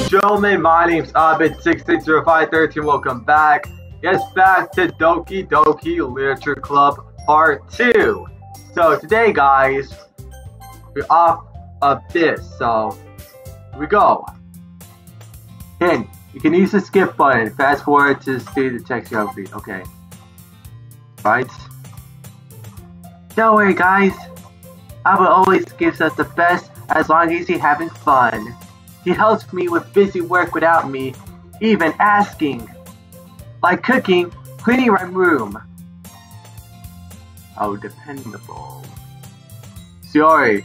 Gentlemen, my name's Abid660513. Welcome back. Yes, back to Doki Doki Literature Club Part 2. So today, guys, we're off of this. So here we go. Hint: you can use the skip button. Fast forward to see the text you have read. Okay. Right. Don't worry, guys. Abba always gives us the best as long as he's having fun. He helps me with busy work without me even asking. Like cooking, cleaning my room. How dependable. Sorry,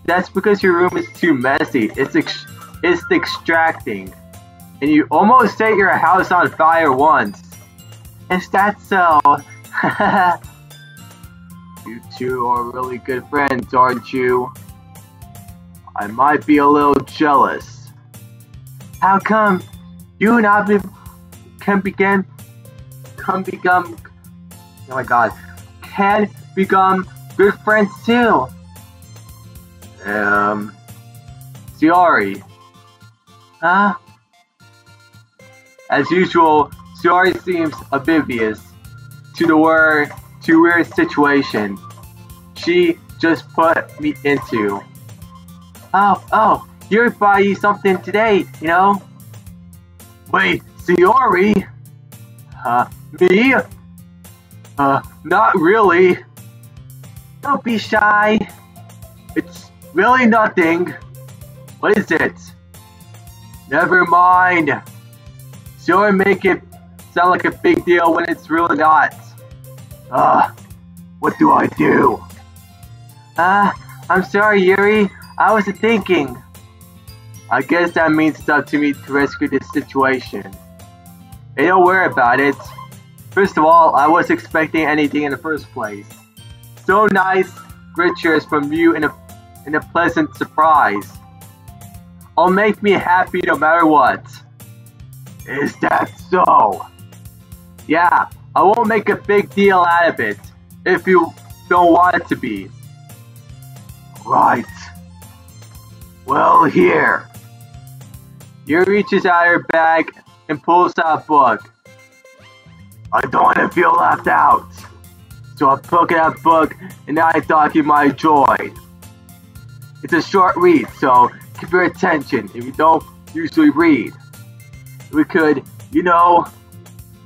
that's because your room is too messy. It's distracting. And you almost set your house on fire once. Is that so? You two are really good friends, aren't you? I might be a little jealous. How come you and I can become good friends too? Siori. Huh? As usual, Siori seems oblivious to the weird situation she just put me into. Oh, you're buy you something today, you know? Wait, Siori? Me? Not really. Don't be shy. It's really nothing. What is it? Never mind. Siori make it sound like a big deal when it's really not. What do I do? I'm sorry, Yuri. I wasn't thinking. I guess that means it's up to me to rescue this situation. Hey, don't worry about it. First of all, I wasn't expecting anything in the first place. So nice creatures from you in a pleasant surprise. It'll make me happy no matter what. Is that so? Yeah, I won't make a big deal out of it if you don't want it to be. Right. Well, here. Yuri reaches out her bag and pulls out a book. I don't want to feel left out, so I took that book and I thought you might enjoy. It's a short read, so keep your attention if you don't usually read. We could,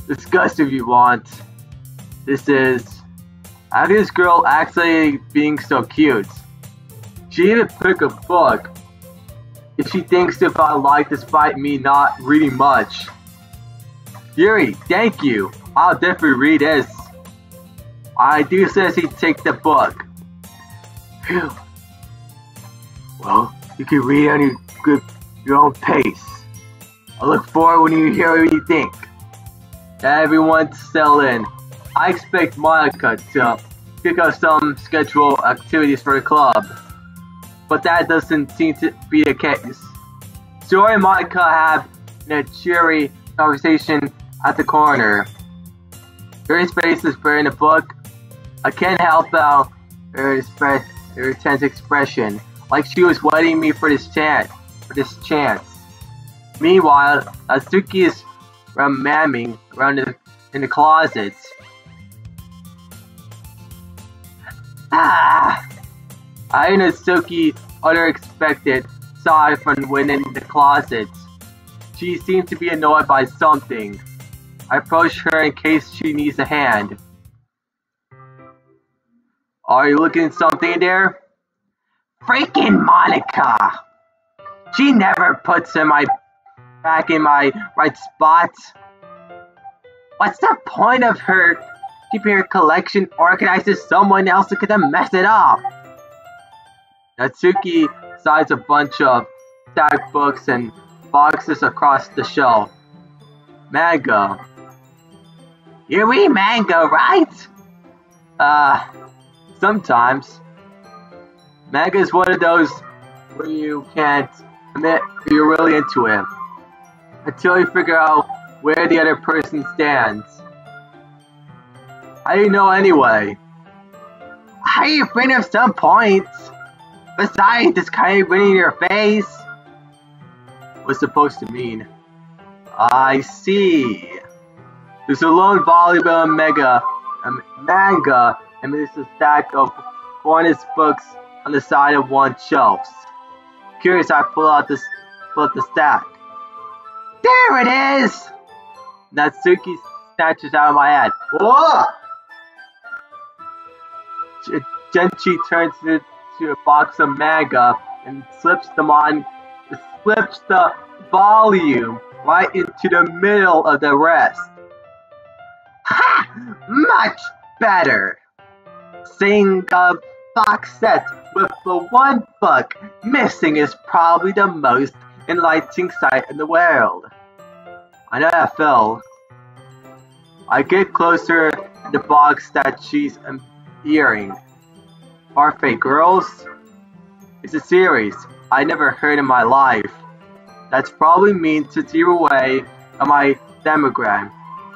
discuss if you want. This is how this girl actually being so cute. She even picked a book if she thinks if I like despite me not reading much. Yuri, thank you. I'll definitely read this. I do says he take the book. Phew. Well, you can read on your own pace. I look forward when you hear what you think. Everyone settle in. I expect Monica to pick up some scheduled activities for the club, but that doesn't seem to be the case. Siori and Monica have a cheery conversation at the corner. Yuri's face is buried in the book. I can't help out her tense expression, like she was waiting me for this chance. Meanwhile, Natsuki is mamming around in the closets. I and Natsuki unexpected saw from within the closets. She seemed to be annoyed by something. I approached her in case she needs a hand. Are you looking at something in there? Freaking Monica! She never puts back in my right spot. What's the point of her keeping her collection organized if someone else could mess it up? Natsuki sides a bunch of stacked books and boxes across the shelf. Manga. You read manga, right? Sometimes. Manga is one of those where you can't admit you're really into it until you figure out where the other person stands. How do you know anyway? How do you bring up some points? Besides, just kind of winning your face. was supposed to mean. I see. There's a lone volume of manga, and there's a stack of Hornets books on the side of one shelf. Curious, I pull out the stack. There it is! Natsuki snatches out of my hand. Whoa! Genchi turns to a box of manga and slips the volume right into the middle of the rest. Ha! Much better! Seeing a box set with the one book missing is probably the most enlightening sight in the world. I know that fell. I get closer to the box that she's earring. Parfait Girls? It's a series I never heard in my life. That's probably mean to zero away on my demogram,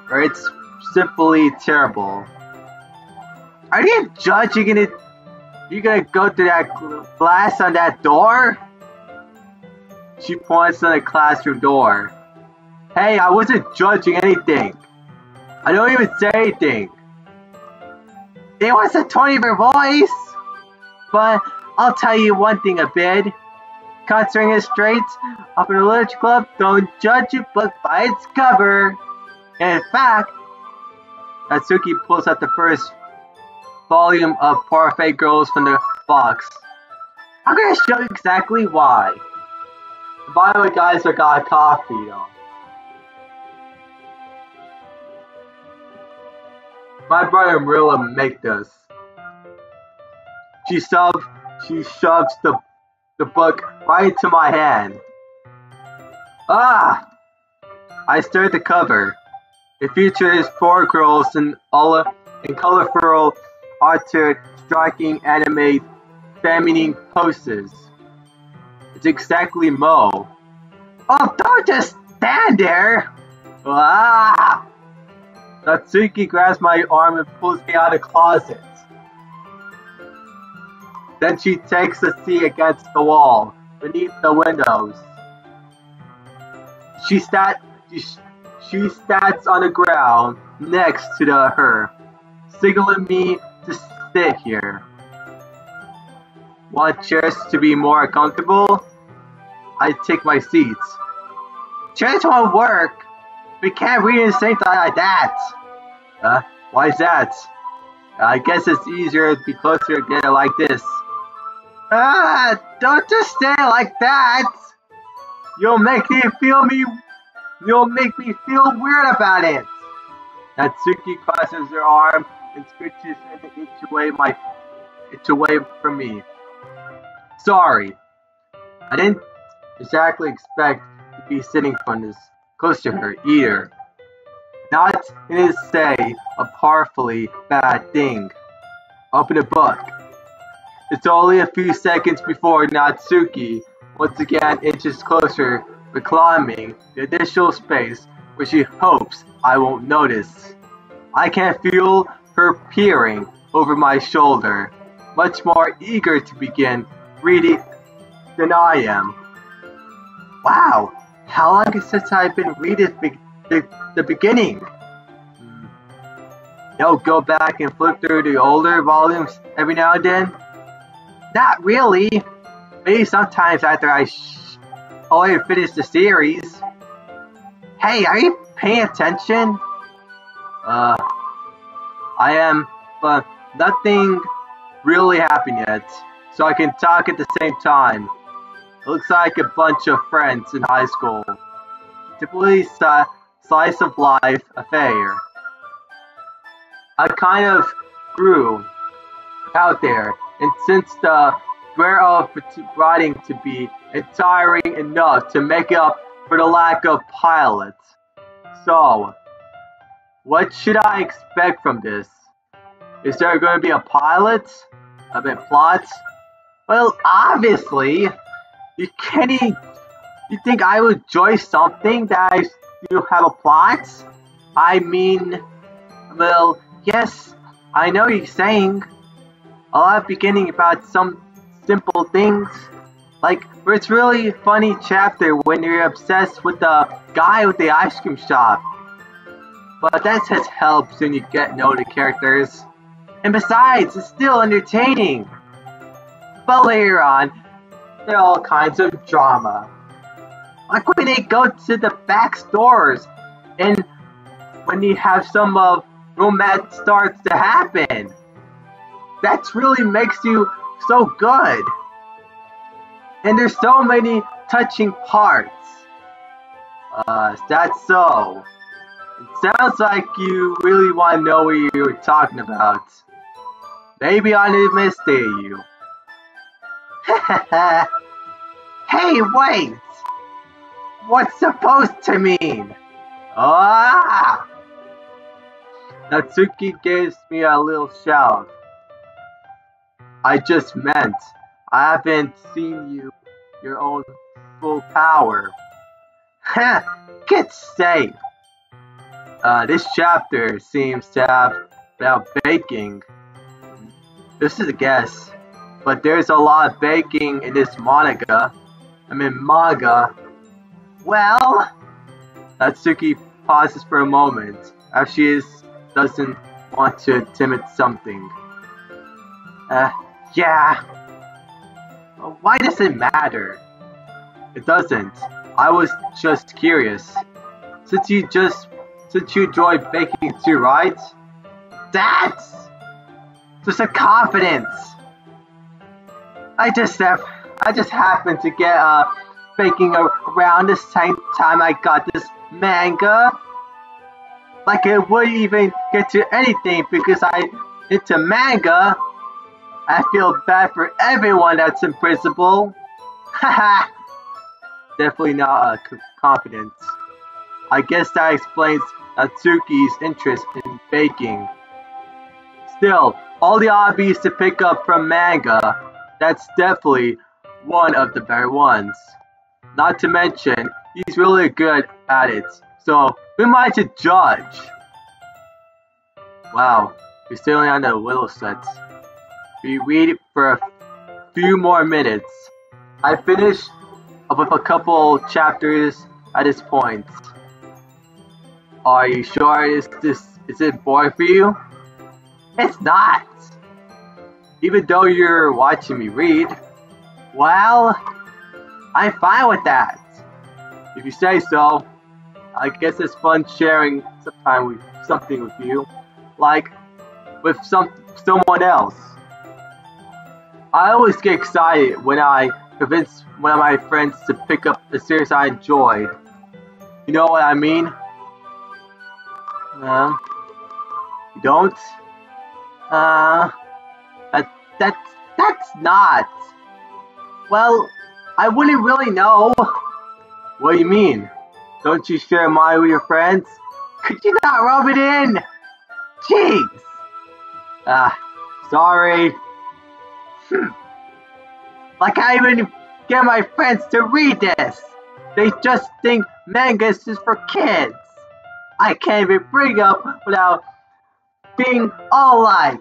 or it's simply terrible. Are you judging it? You gonna go through that glass on that door? She points on the classroom door. Hey, I wasn't judging anything. I don't even say anything. It was a tone of her voice. But I'll tell you one thing, a bit. Considering it straight, up in the Literature Club, don't judge a book by its cover. And in fact, Natsuki pulls out the first volume of Parfait Girls from the box. I'm gonna show you exactly why. By the way, guys, I got a coffee though. My brother Marilla make this. She shoves the book right into my hand. Ah! I stare at the cover. It features 4 girls in colorful, altered, striking anime feminine poses. It's exactly Mo. Oh, don't just stand there! Ah! Natsuki grabs my arm and pulls me out of the closet. Then she takes a seat against the wall, beneath the windows. She stands on the ground next to her, signaling me to sit here. Want chairs to be more comfortable? I take my seats. Chairs won't work. We can't read in the same time like that. Why is that? I guess it's easier to be closer together like this. Don't just stand like that. You'll make me feel weird about it. Natsuki crosses her arm and scooches an inch away from me. Sorry. I didn't exactly expect to be sitting close to her either. Not in to say a powerfully bad thing. Open the book. It's only a few seconds before Natsuki once again inches closer, reclaiming the additional space where she hopes I won't notice. I can feel her peering over my shoulder, much more eager to begin reading than I am. Wow, how long since I've been reading the beginning? You'll go back and flip through the older volumes every now and then? Not really. Maybe sometimes after I already finished the series. Hey, are you paying attention? I am, but nothing really happened yet, so I can talk at the same time. It looks like a bunch of friends in high school. Typically slice of life affair. I kind of grew out there, and since the wear of writing to be tiring enough to make up for the lack of pilots. So, what should I expect from this? Is there going to be a pilot? A bit plots? Well, obviously, you think I would enjoy something that you have a plot? I mean, well, yes, I know you're saying. A lot of beginning about some simple things, It's really funny chapter when you're obsessed with the guy with the ice cream shop. But that just helps when you get to know the characters. And besides, it's still entertaining. But later on, there are all kinds of drama. Like when they go to the back stores and when you have some romance starts to happen. That really makes you so good. And there's so many touching parts. Is that so? It sounds like you really want to know what you were talking about. Maybe I misstated you. Hey, wait! What's supposed to mean? Ah! Natsuki gives me a little shout. I just meant I haven't seen your own full power. Heh, get safe. This chapter seems to have about baking. This is a guess, but there's a lot of baking in this manga. Well, Natsuki pauses for a moment, as she doesn't want to attempt something. Yeah. Why does it matter? It doesn't. I was just curious. Since you enjoy baking too, right? That's just a confidence. I just happened to get baking around the same time I got this manga. Like it wouldn't even get to anything because I into manga. I feel bad for everyone that's in principle. Haha. Definitely not confidence. I guess that explains Natsuki's interest in baking. Still, all the hobbies to pick up from manga, that's definitely one of the better ones. Not to mention, he's really good at it, so who am I to judge? Wow, we're still on the little sets. We read for a few more minutes. I finished up with a couple chapters at this point. Are you sure is it boring for you? It's not! Even though you're watching me read. Well, I'm fine with that. If you say so. I guess it's fun sharing something with you. Like, with someone else. I always get excited when I convince one of my friends to pick up a series I enjoyed. You know what I mean? You don't? That's not. Well, I wouldn't really know. What do you mean? Don't you share mine with your friends? Could you not rub it in? Jeez. Sorry. Like I even get my friends to read this. They just think manga is just for kids. I can't even bring up without being all like.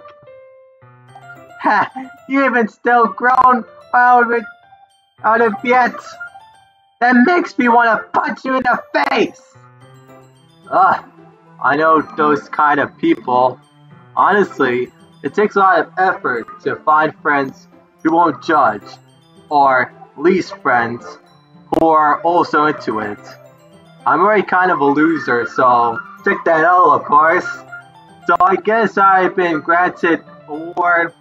Ha! You even still grown out of yet. That makes me want to punch you in the face. I know those kind of people. Honestly, it takes a lot of effort to find friends who won't judge, or least friends who are also into it. I'm already kind of a loser, so take that L, of course. So I guess I've been granted award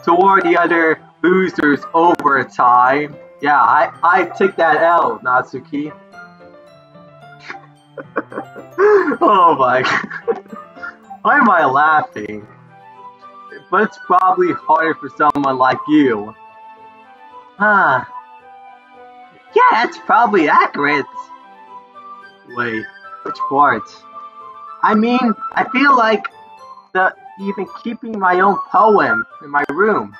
toward the other losers over time. Yeah, I take that L, Natsuki. Oh my god. Why am I laughing? But it's probably harder for someone like you. Yeah, that's probably accurate. Wait, which part? I mean, I feel like even keeping my own poem in my room.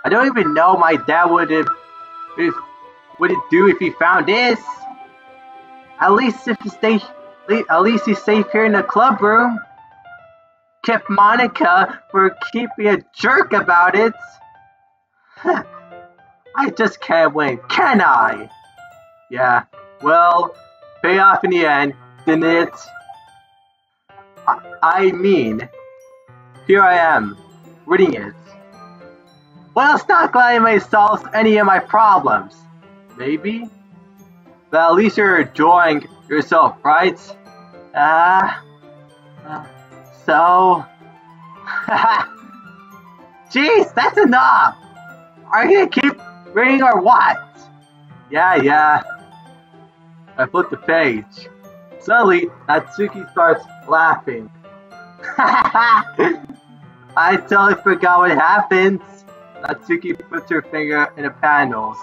I don't even know my dad would it do if he found this. At least he's safe here in the club room. Kept Monica for keeping a jerk about it. I just can't win, can I? Yeah, well, pay off in the end, didn't it? I mean, here I am, reading it. Well, it's not glad anybody solves any of my problems. Maybe? But at least you're enjoying yourself, right? Uh, so... Jeez, that's enough! Are you gonna keep reading or what? Yeah. I flip the page. Suddenly, Natsuki starts laughing. I totally forgot what happens. Natsuki puts her finger in the panels.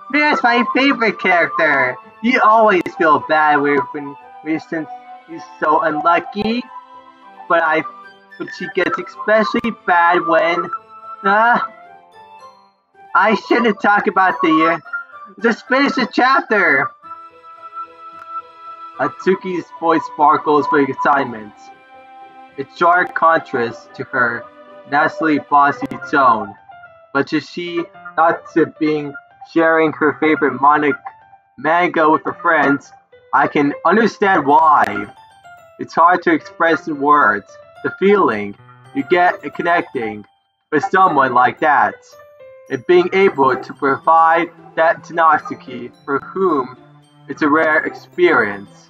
Mira's my favorite character. You always feel bad when since he's so unlucky. But she gets especially bad when I shouldn't talk about the year. Just finish the chapter. Atsuki's voice sparkles with excitement. It's sharp contrast to her naturally bossy tone, but is she not to being sharing her favorite manga with her friends, I can understand why. It's hard to express in words the feeling you get in connecting with someone like that, and being able to provide that to Natsuki, for whom it's a rare experience.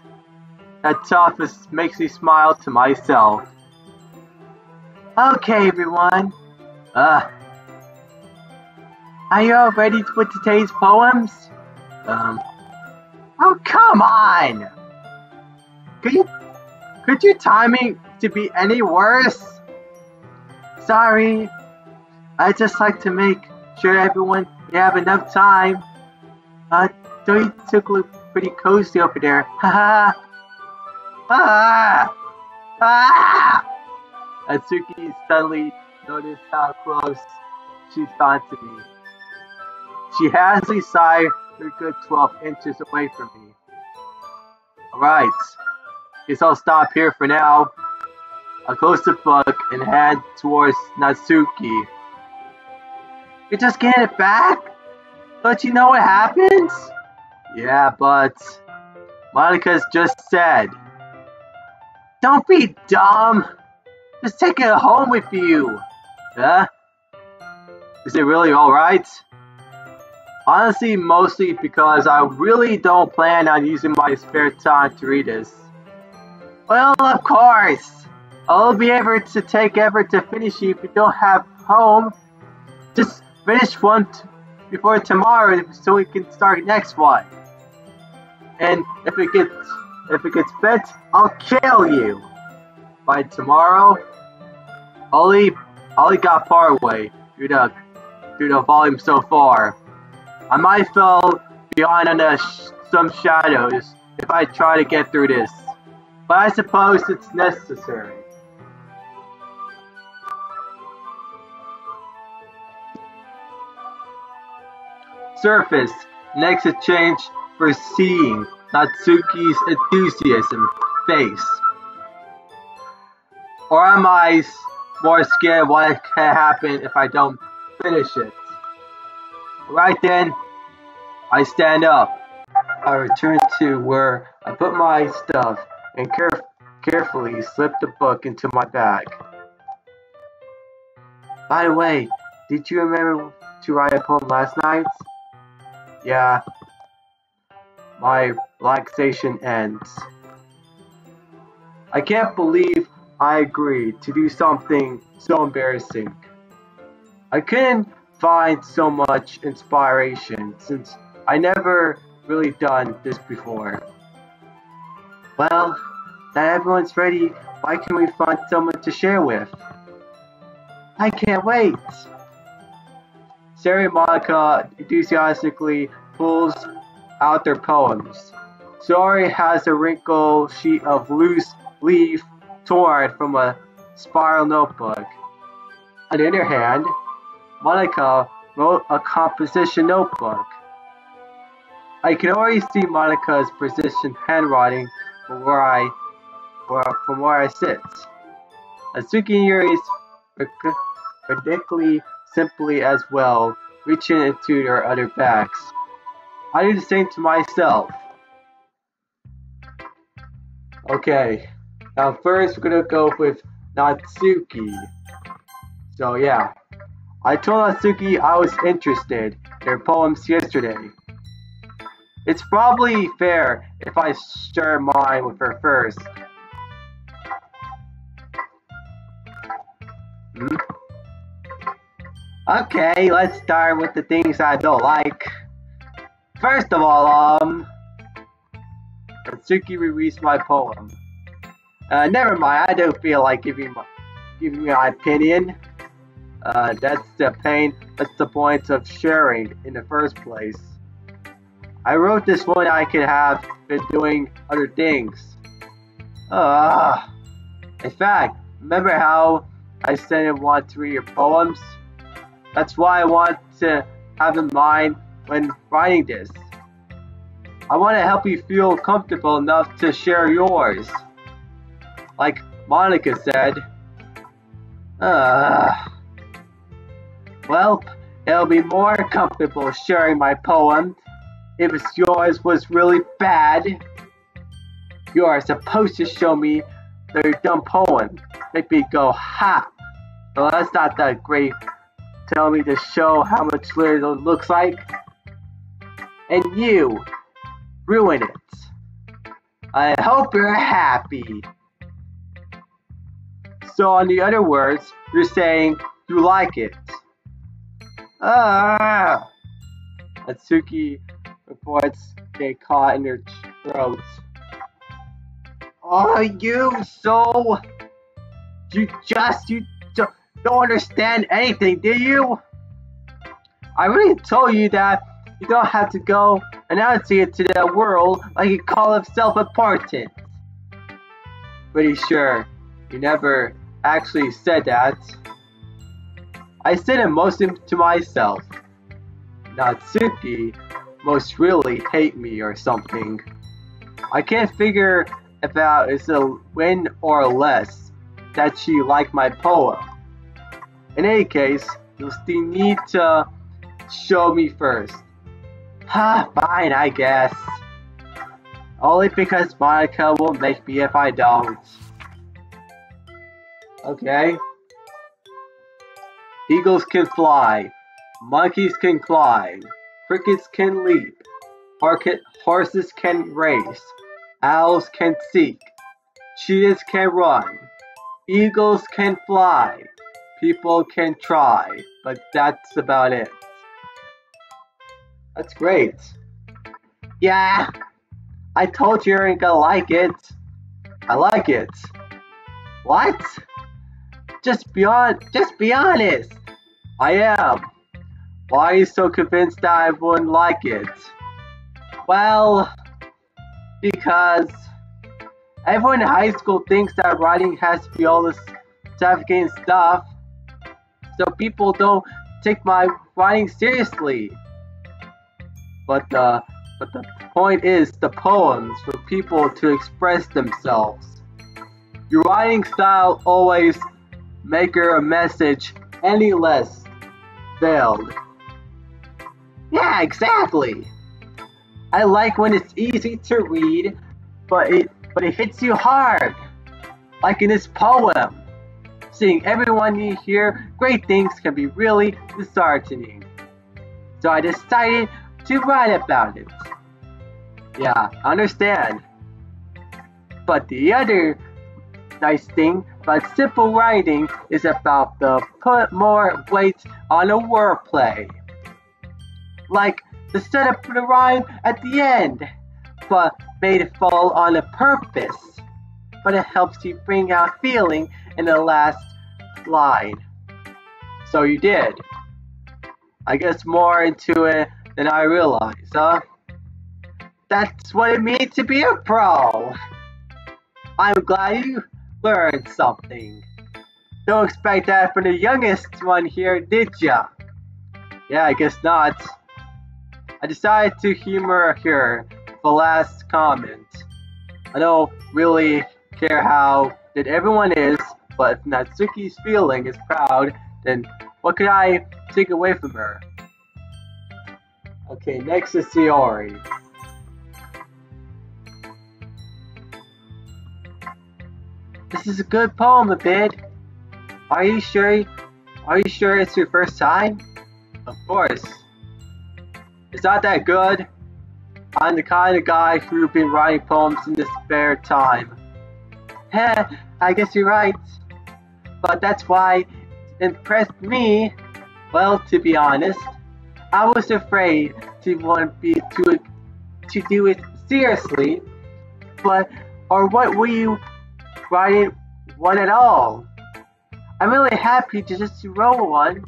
That toughness makes me smile to myself. Okay, everyone. Are you all ready with today's poems? Oh, come on! Could your timing to be any worse? Sorry. I just like to make sure everyone you have enough time. Don't you look pretty cozy over there? Haha. Atsuki suddenly noticed how close she's gone to me. She hastily sighed her good 12 inches away from me. Alright, guess I'll stop here for now. I'll close the book and head towards Natsuki. You're just getting it back? Don't you know what happens? Yeah, but Monica's just said. Don't be dumb! Just take it home with you! Huh? Is it really alright? Honestly, mostly because I really don't plan on using my spare time to read this. Well, of course! I'll be able to take effort to finish it if you don't have home. Just finish one before tomorrow so we can start next one. And if it gets bent, I'll kill you! By tomorrow, Ollie got far away through the volume so far. I might fall behind on some shadows if I try to get through this, but I suppose it's necessary. Surface, next exchange for seeing Natsuki's enthusiasm face. Or am I more scared of what can happen if I don't finish it? Right then, I stand up. I return to where I put my stuff and carefully slip the book into my bag. By the way, did you remember to write a poem last night? Yeah. My relaxation ends. I can't believe I agreed to do something so embarrassing. I couldn't find so much inspiration since I never really done this before. Well, that everyone's ready, why can't we find someone to share with? I can't wait! Sarah and Monica enthusiastically pulls out their poems. Sari has a wrinkled sheet of loose leaf torn from a spiral notebook. On the other hand, Monica wrote a composition notebook. I can already see Monica's precision handwriting from where I sit. Natsuki and Yuri's ridiculously simply as well, reaching into their other bags. I do the same to myself. Okay, now first we're gonna go with Natsuki. So yeah, I told Natsuki I was interested in her poems yesterday. It's probably fair if I share mine with her first. Hmm? Okay, let's start with the things I don't like. First of all, Natsuki released my poem. Never mind, I don't feel like giving my opinion. That's the point of sharing in the first place. I wrote this one I could have been doing other things. In fact, remember how I said I want to read your poems? That's why I want to have in mind when writing this. I want to help you feel comfortable enough to share yours. Like Monica said. Well, it'll be more comfortable sharing my poem if yours was really bad. You are supposed to show me your dumb poem. Make me go, ha! Well, that's not that great. Tell me to show how much literature looks like. And you ruin it. I hope you're happy. So in the other words, you're saying you like it. Natsuki reports get caught in their throats. Oh, you don't understand anything, do you? I really told you that you don't have to go announcing it to the world like you call it self-important. Pretty sure you never actually said that. I said it mostly to myself. Natsuki must really hate me or something. I can't figure if it's a win or a less that she liked my poem. In any case, you'll still need to show me first. Fine, I guess. Only because Monica will make me if I don't. Okay. Eagles can fly. Monkeys can climb. Crickets can leap. Horses can race. Owls can seek. Cheetahs can run. Eagles can fly. People can try. But that's about it. That's great. Yeah, I told you you're gonna like it. I like it. What? Just be honest. I am. Why are you so convinced that I wouldn't like it? Well, because everyone in high school thinks that writing has to be all this suffocating stuff, so people don't take my writing seriously. But the point is the poems for people to express themselves. Your writing style always make your message any less veiled. Yeah, exactly. I like when it's easy to read, but it hits you hard. Like in this poem. Seeing everyone you hear great things can be really disheartening. So I decided to write about it. Yeah, I understand. But the other nice thing about simple writing is about the put more weight on the wordplay. Like the setup for the rhyme at the end, but made it fall on a purpose. But it helps you bring out feeling in the last line. So you did. I guess more into it than I realized, huh? That's what it means to be a pro. I'm glad you learned something. Don't expect that from the youngest one here, did ya? Yeah, I guess not. I decided to humor here the last comment. I don't really care how that everyone is, but if Natsuki's feeling is proud, then what could I take away from her? Okay, next is Sayori. This is a good poem, Abid. Are you sure? Are you sure it's your first time? Of course. It's not that good. I'm the kind of guy who's been writing poems in his spare time. Heh, I guess you're right. But that's why it impressed me. Well, to be honest, I was afraid to want to do it seriously. But or what were you writing one at all? I'm really happy to just roll one.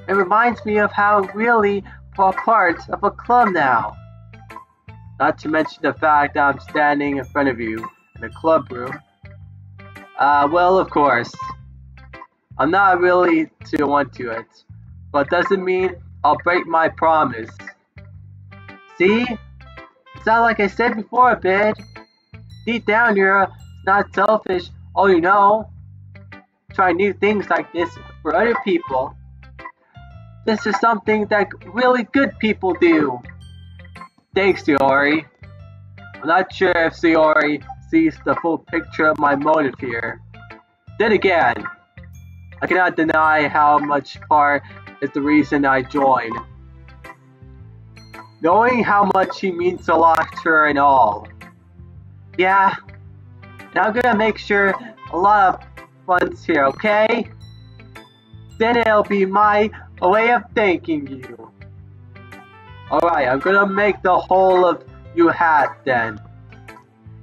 It reminds me of how I'm really a part of a club now. Not to mention the fact that I'm standing in front of you in a club room. Well, of course. I'm not really too into it, but doesn't mean I'll break my promise. See? It's not like I said before, Bid. Deep down, you're not selfish, all you know. Try new things like this for other people. This is something that really good people do. Thanks, Sayori. I'm not sure if Sayori sees the full picture of my motive here. Then again, I cannot deny how much part is the reason I joined. Knowing how much he means a lot to her and all. Yeah, and I'm gonna make sure a lot of fun's here, okay? Then it'll be my way of thanking you. Alright, I'm gonna make the whole of you hat then.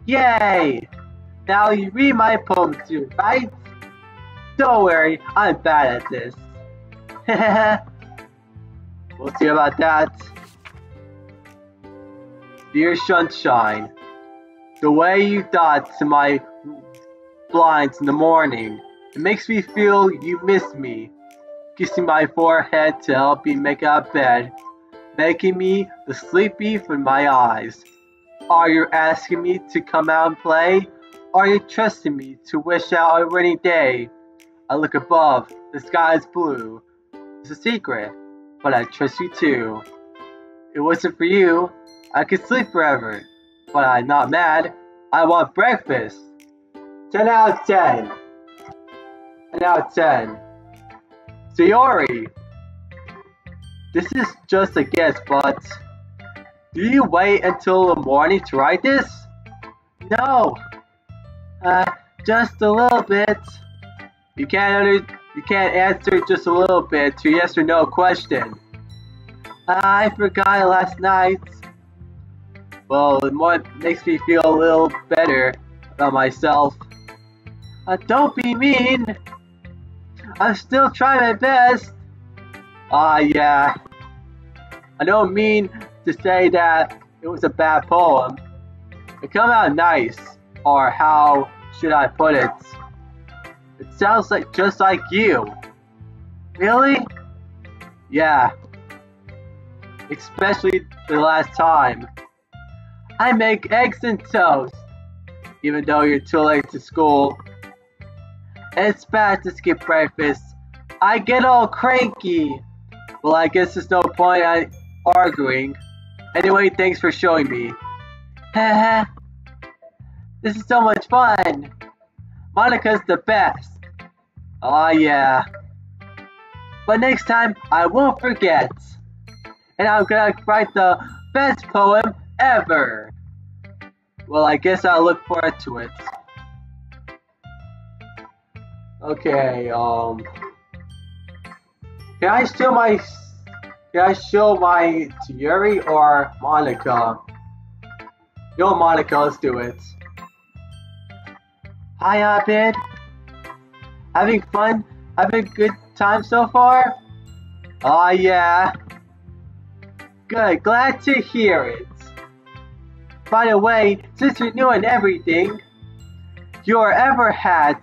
Yay! Now you read my poem too, right? Don't worry, I'm bad at this. We'll see about that. Dear Sunshine, the way you dot to my blinds in the morning, it makes me feel you miss me. Kissing my forehead to help me make out of bed, making me the sleepy from my eyes. Are you asking me to come out and play? Are you trusting me to wish out a rainy day? I look above, the sky is blue. It's a secret, but I trust you too. If it wasn't for you, I could sleep forever, but I'm not mad. I want breakfast. 10 out of 10. 10 out of 10. Sayori, this is just a guess, but do you wait until the morning to write this? No, just a little bit. You can't answer just a little bit to yes or no question. I forgot last night. Well, it makes me feel a little better about myself. Don't be mean. I'm still trying my best. Yeah. I don't mean to say that it was a bad poem. It came out nice, or how should I put it? It sounds like just like you. Really? Yeah. Especially the last time. I make eggs and toast, even though you're too late to school. It's bad to skip breakfast. I get all cranky. Well, I guess there's no point in arguing. Anyway, thanks for showing me. Haha. This is so much fun. Monica's the best. Aw, yeah. But next time, I won't forget. And I'm gonna write the best poem ever. Well, I guess I'll look forward to it. Okay, can I show my to Yuri or Monica? Yo, Monica, let's do it. Hi, Abid. Having fun? Having a good time so far? Aw, yeah. Good, glad to hear it. By the way, since you're new and everything, you ever had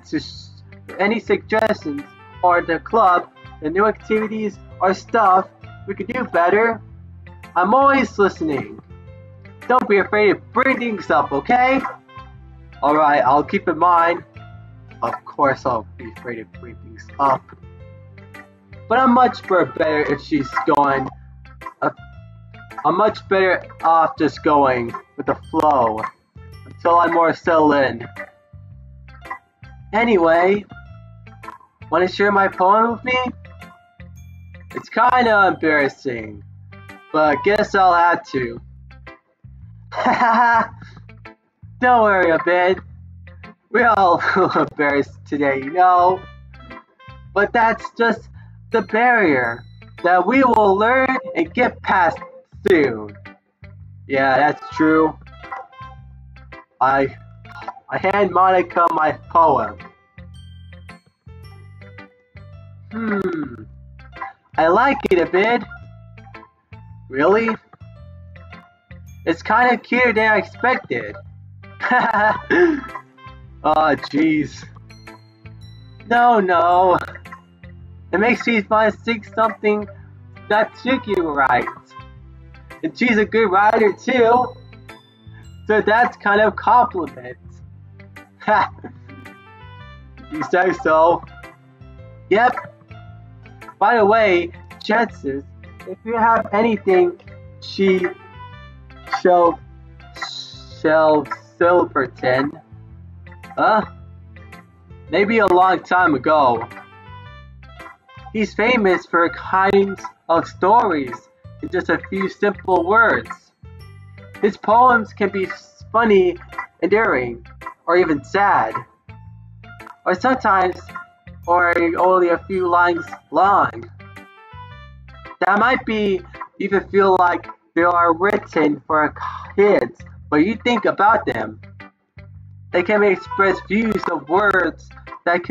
any suggestions or the club, the new activities or stuff we could do better? I'm always listening. Don't be afraid to bring things up, okay? Alright, I'll keep in mind. Of course I'll be afraid to bring things up. But I'm much better if she's going I'm much better off just going with the flow until I'm more settled in. Anyway, want to share my poem with me? It's kinda embarrassing, but I guess I'll have to. Don't worry a bit. We're all embarrassed today, you know. But that's just the barrier that we will learn and get past soon. Yeah, that's true. I hand Monica my poem. I like it a bit. Really? It's kinda cuter than I expected. Oh, jeez. No. It makes me want to sing something Natsuki writes. And she's a good writer too. So that's kind of a compliment. Ha! You say so. Yep. By the way, chances, if you have anything she shall Silverton, maybe a long time ago. He's famous for kinds of stories in just a few simple words. His poems can be funny, endearing, or even sad. Or sometimes, or only a few lines long. That might be even feel like they are written for kids, but you think about them. They can express views of words that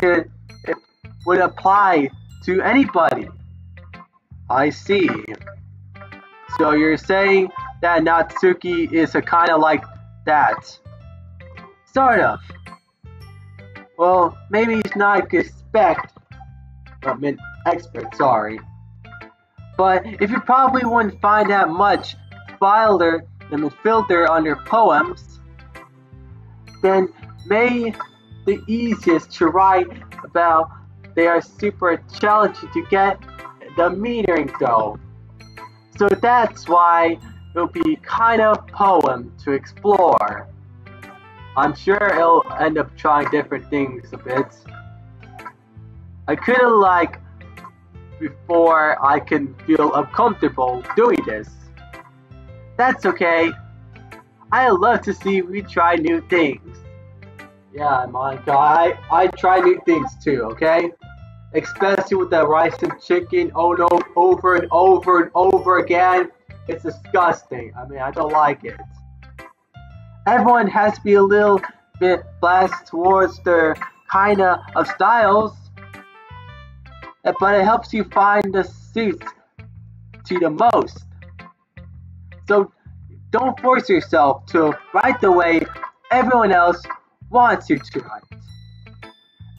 would apply to anybody. I see. So you're saying that Natsuki is a kind of like that? Sort of. Well, maybe he's not a good expert, sorry. But if you probably wouldn't find that much filter on your poems, then maybe the easiest to write about they are super challenging to get the metering though. So that's why it'll be kind of poem to explore. I'm sure it'll end up trying different things a bit. I couldn't like before I can feel uncomfortable doing this. That's okay. I love to see we try new things. Yeah, Monica, I try new things too, okay? Especially with the rice and chicken over and over again. It's disgusting. I mean, I don't like it. Everyone has to be a little bit biased towards their kind of styles, but it helps you find the suits to the most. So don't force yourself to write the way everyone else wants you to write.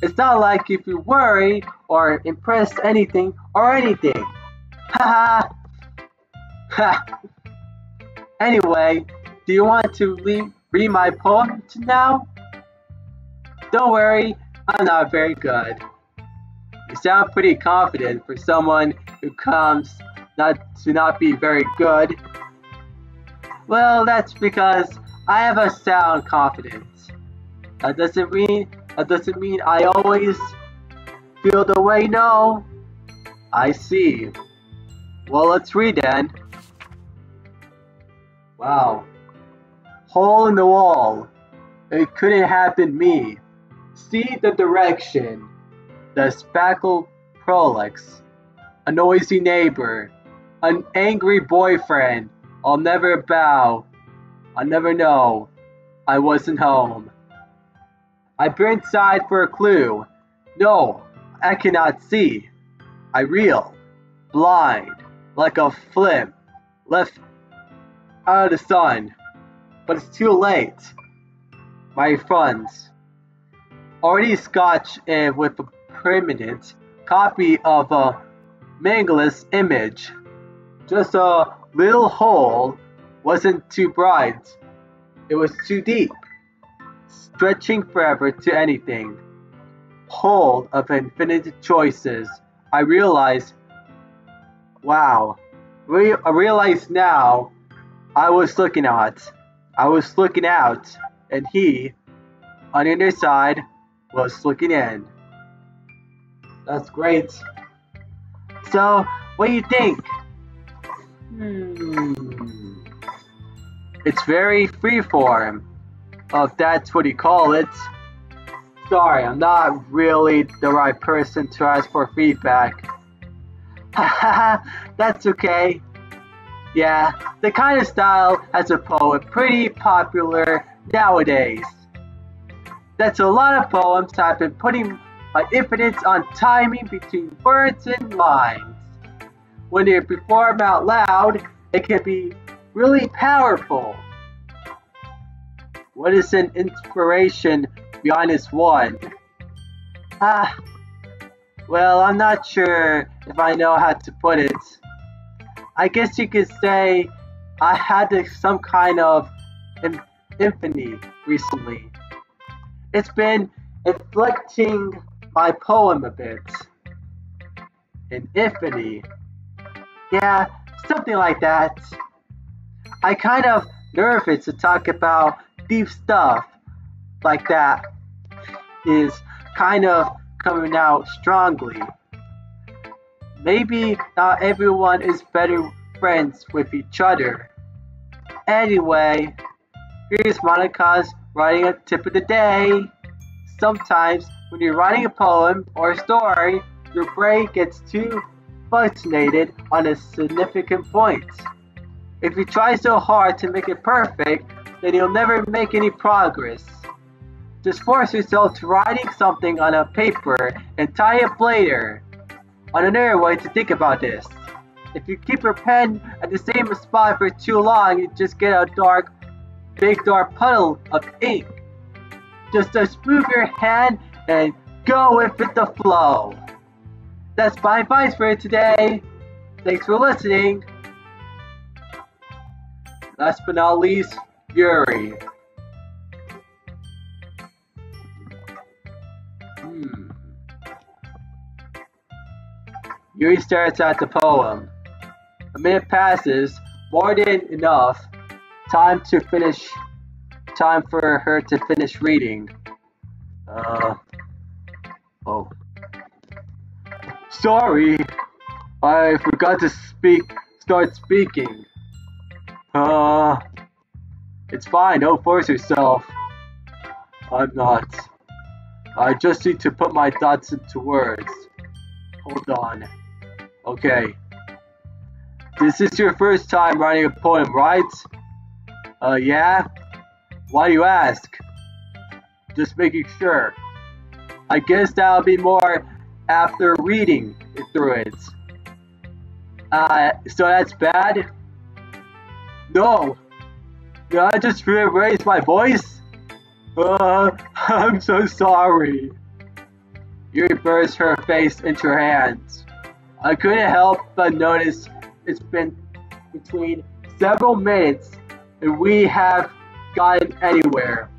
It's not like if you worry or impress anything or anything. Ha ha! Anyway, do you want to read my poem now? Don't worry, I'm not very good. You sound pretty confident for someone who comes not be very good. Well, that's because I have a sound confidence. That doesn't mean I always feel the way. No. I see. Well, let's read then. Wow. Hole in the wall. It couldn't have been me. See the direction. The spackle prolix. A noisy neighbor. An angry boyfriend. I'll never bow. I'll never know. I wasn't home. I bent inside for a clue. No, I cannot see. I reel, blind, like a flint, left out of the sun. But it's too late. My funds. Already scotched in with a permanent copy of a mangleless image. Just a little hole. Wasn't too bright. It was too deep. Stretching forever to anything. Hold of infinite choices. I realize, wow. I realize now I was looking at. I was looking out, and he, on the other side, was looking in. That's great. So, what do you think? It's very freeform, if that's what you call it. Sorry, I'm not really the right person to ask for feedback. Haha, that's okay. Yeah, the kind of style as a poet pretty popular nowadays. That's a lot of poems have been putting my emphasis on timing between words and lines. When they're performed out loud, it can be really powerful. What is an inspiration behind this one? Ah, well, I'm not sure if I know how to put it. I guess you could say I had some kind of epiphany recently. It's been inflecting my poem a bit. An epiphany. Yeah, something like that. I kind of nervous to talk about deep stuff like that is kind of coming out strongly. Maybe not everyone is better friends with each other. Anyway, here's Monica's writing a tip of the day. Sometimes when you're writing a poem or a story, your brain gets too fixated on a significant point. If you try so hard to make it perfect, then you'll never make any progress. Just force yourself to writing something on a paper and tie it later. Another way to think about this, if you keep your pen at the same spot for too long, you just get a big dark puddle of ink. Just smooth your hand and go with the flow. That's my advice for today. Thanks for listening. Last but not least, Yuri. Yuri starts out the poem. A minute passes, more than enough time for her to finish reading. Oh. Sorry, I forgot to start speaking. It's fine, don't force yourself. I'm not. I just need to put my thoughts into words. Hold on. Okay. This is your first time writing a poem, right? Yeah? Why do you ask? Just making sure. I guess that'll be more after reading through it. So that's bad? No. Did I just raise my voice? I'm so sorry. Yuri burst her face into her hands. I couldn't help but notice it's been between several minutes and we have gotten anywhere.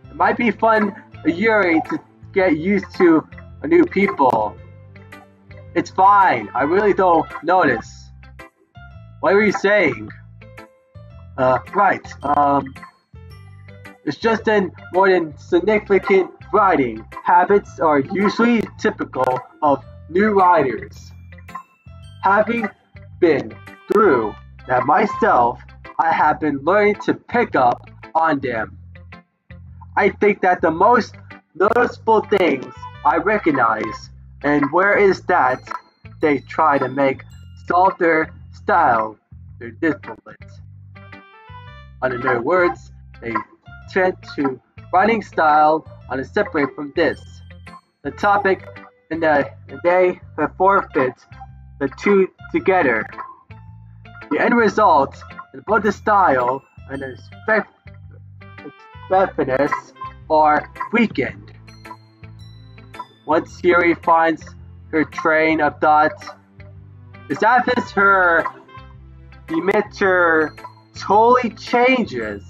It might be fun for Yuri to get used to new people. It's fine, I really don't notice. What were you saying? Right, it's just in more than significant writing. Habits are usually typical of new writers. Having been through that myself, I have been learning to pick up on them. I think that the most noticeable things I recognize, and where is that they try to solve their style, their discipline. In other words, they tend to writing style on a separate from this. The topic and they forfeit the two together. The end result in both the style and the effectiveness are weakened. Once Yuri finds her train of thought, it's as if her emitter totally changes.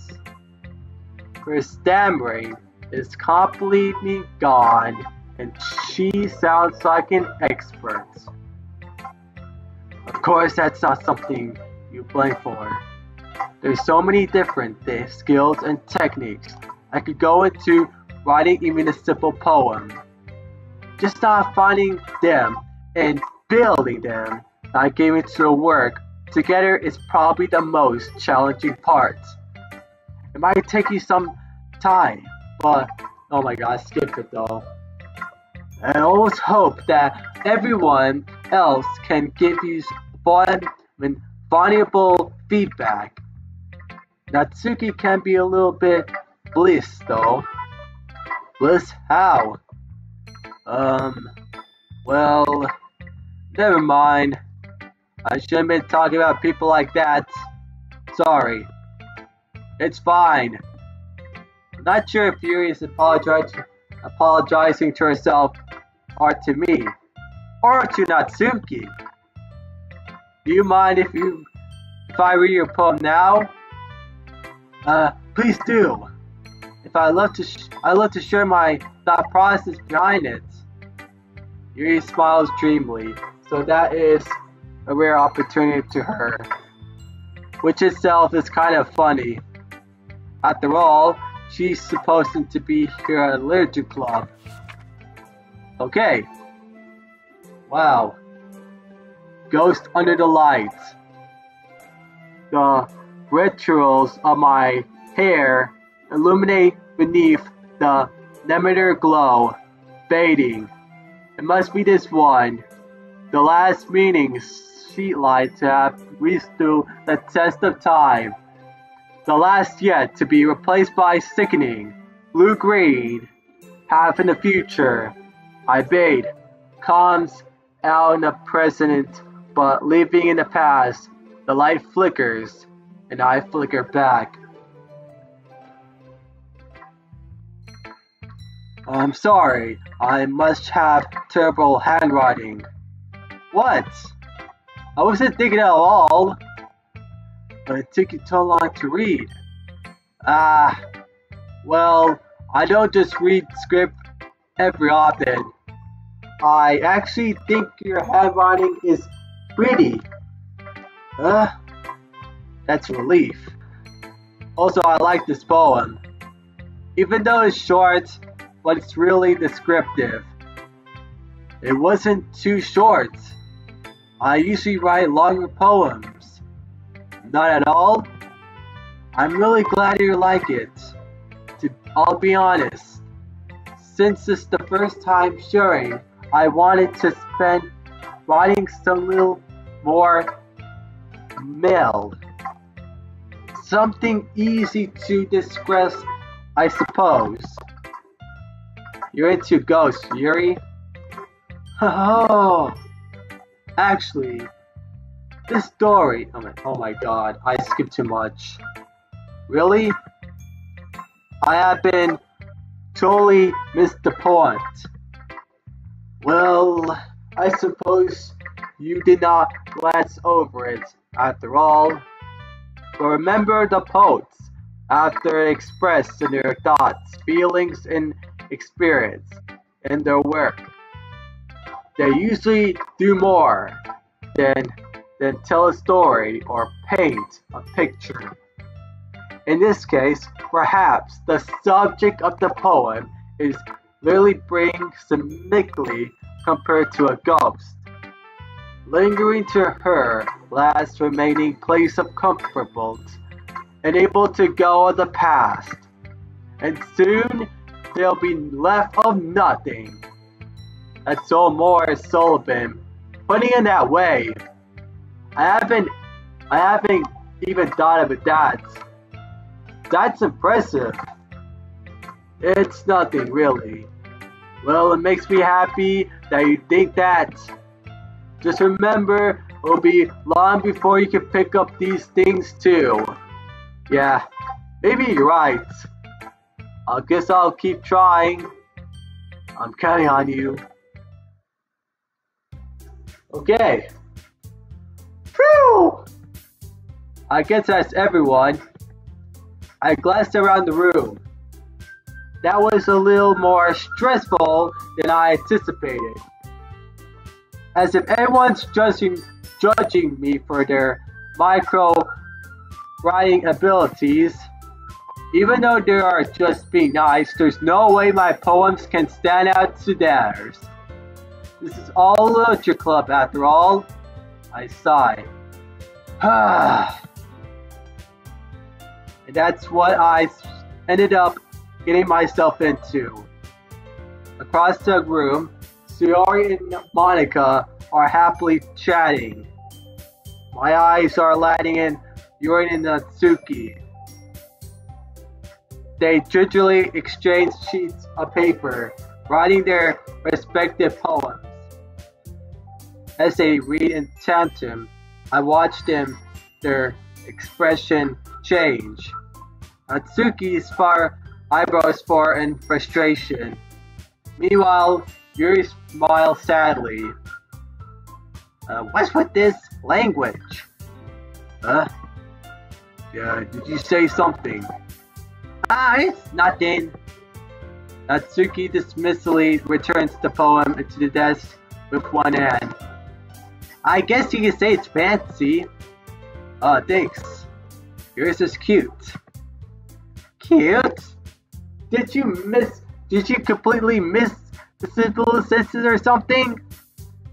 Her stammering is completely gone, and she sounds like an expert. Of course, that's not something you blame for. There's so many different skills and techniques I could go into writing even a simple poem. Just not finding them and building them, not giving it to the work together is probably the most challenging part. It might take you some time, but oh my god, I skipped it though. I always hope that everyone else can give you fun and valuable feedback. Natsuki can be a little bit bliss though. Bliss how? Well, never mind. I shouldn't have been talking about people like that. Sorry. It's fine. I'm not sure if Yuri is apologizing to herself or to me, or to Natsuki. Do you mind if I read your poem now? Please do. I love to share my thought process behind it. Yuri smiles dreamily, so that is a rare opportunity to her, which itself is kind of funny. After all, she's supposed to be here at a literature club. Okay. Wow. Ghost under the lights. The rituals of my hair illuminate beneath the lemon glow, fading. It must be this one. The last meaning sheet lights have withstood the test of time. The last yet to be replaced by sickening blue-green. Half in the future, I bade, comes out in the present, but leaving in the past. The light flickers, and I flicker back. I'm sorry, I must have terrible handwriting. What? I wasn't thinking at all. But it took you so long to read. Well, I don't just read script every often. I actually think your handwriting is pretty. That's relief. Also, I like this poem. Even though it's short, but it's really descriptive. It wasn't too short. I usually write longer poems. Not at all? I'm really glad you like it. I'll be honest. Since it's the first time sharing, I wanted to spend writing some little more mild. Something easy to discuss, I suppose. You're into ghosts, Yuri? Oh, actually, this story. Oh my god, I skipped too much. Really? I have been totally missed the point. Well, I suppose you did not glance over it after all. But remember the poets, after expressed in their thoughts, feelings, and experience in their work. They usually do more than tell a story or paint a picture. In this case, perhaps the subject of the poem is literally being symbolically compared to a ghost, lingering to her last remaining place of comfort, and able to go of the past, and soon they'll be left of nothing. That's so Morris Sullivan, putting it that way. I haven't even thought of it that. That's impressive. It's nothing really. Well, it makes me happy that you think that. Just remember, it'll be long before you can pick up these things too. Yeah, maybe you're right. I guess I'll keep trying. I'm counting on you. Okay. Phew! I guess that's everyone. I glanced around the room. That was a little more stressful than I anticipated. As if everyone's judging me for their writing abilities. Even though they are just being nice, there's no way my poems can stand out to theirs. This is all Literature Club after all. I sigh. And that's what I ended up getting myself into. Across the room, Sayori and Monica are happily chatting. My eyes are landing in Yuri and Natsuki. They gingerly exchange sheets of paper, writing their respective poems. As they read in tandem, I watch them, their expression change. Natsuki's eyebrows furrow in frustration. Meanwhile, Yuri smiles sadly. What's with this language? Did you say something? It's nothing. Natsuki dismissively returns the poem to the desk with one hand. I guess you could say it's fancy. Thanks. Yours is cute. Cute? Did you completely miss the simple senses or something?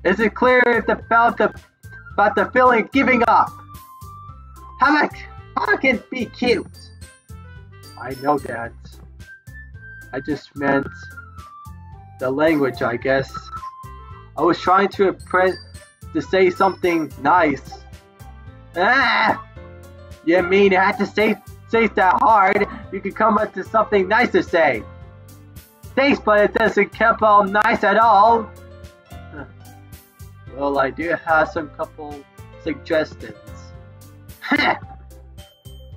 Is it clear about the feeling of giving up? How can it be cute? I know that. I just meant the language, I guess. I was trying to say something nice. You mean I had to say that hard? You could come up to something nice to say. Thanks, but it doesn't come out nice at all. Well, I do have some couple suggestions.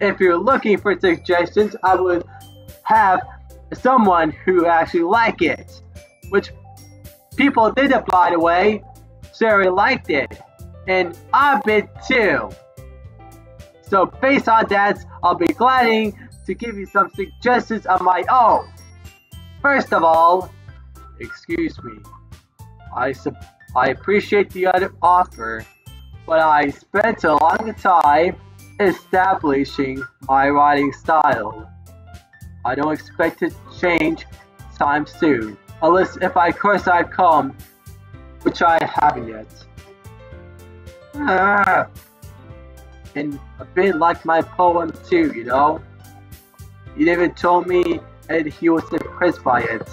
If you're looking for suggestions, I would have someone who actually like it. Which people did it, by the way. Sarah liked it. And I did too. So based on that, I'll be glad to give you some suggestions of my own. First of all, excuse me. I appreciate the other offer, but I spent a long time establishing my writing style. I don't expect to change time soon, unless of course I come, which I haven't yet. And a bit like my poem too, you know. He even told me that he was impressed by it.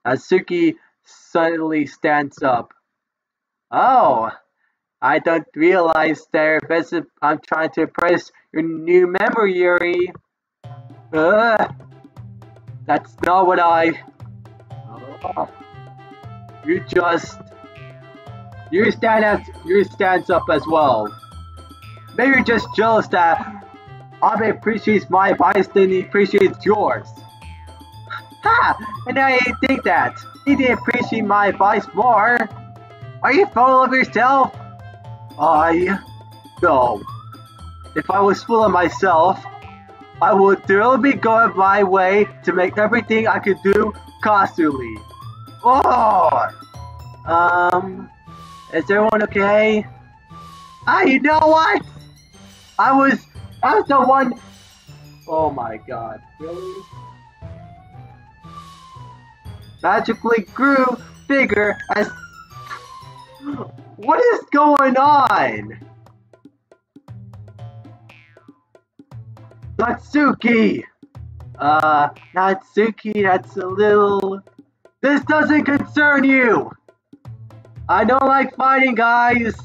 Natsuki suddenly stands up. Oh, I don't realize that I'm trying to impress your new memory, Yuri. That's not what You stands up as well. Maybe you're just jealous that Abe appreciates my advice than he appreciates yours. And I think that he didn't appreciate my advice more. Are you full of yourself? No. If I was full of myself, I would really be going my way to make everything I could do constantly. Is everyone okay? You know what? I was the one. Oh my god, really? Magically grew bigger as. What is going on? Natsuki! Natsuki, that's a little. This doesn't concern you! I don't like fighting, guys!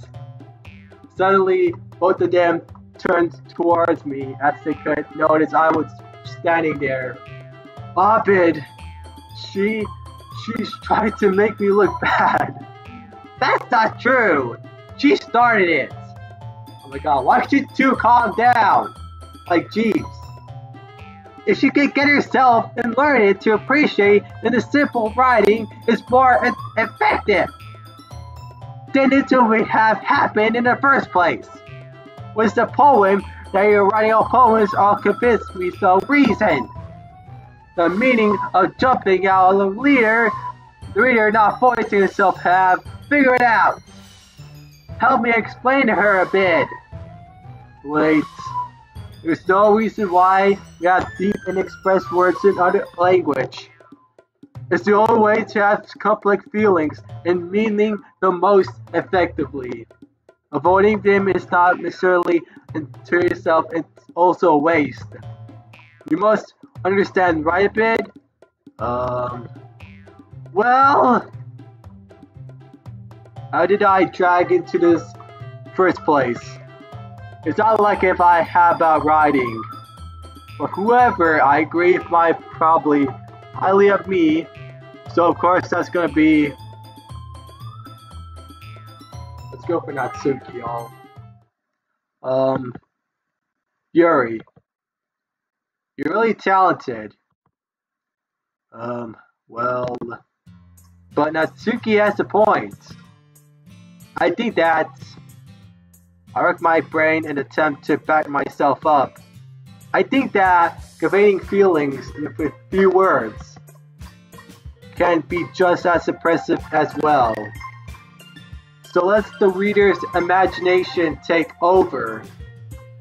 Suddenly, both of them turned towards me as they could notice I was standing there. Abed! She's trying to make me look bad. That's not true! She started it! Oh my god, why don't you two calm down? Like, jeez. If she could get herself and learn it to appreciate that the simple writing is more effective than it would have happened in the first place. Was the poem that you're writing all poems all convinced me so reason. The meaning of jumping out of the reader not voicing himself have figured out. Help me explain to her a bit. Wait, There's no reason why we have deep and express words in other language. It's the only way to have complex feelings and meaning the most effectively. Avoiding them is not necessarily to yourself, it's also a waste. You must understand, right, a bit? Well, how did I drag into this first place? It's not like if I have about writing. But whoever, I agree with my probably highly of me. So of course that's gonna be. Let's go for Natsuki, y'all. Yuri, you're really talented. Well, but Natsuki has a point. I think that I wreck my brain in an attempt to back myself up. I think that conveying feelings with few words can be just as impressive as well. So let the reader's imagination take over.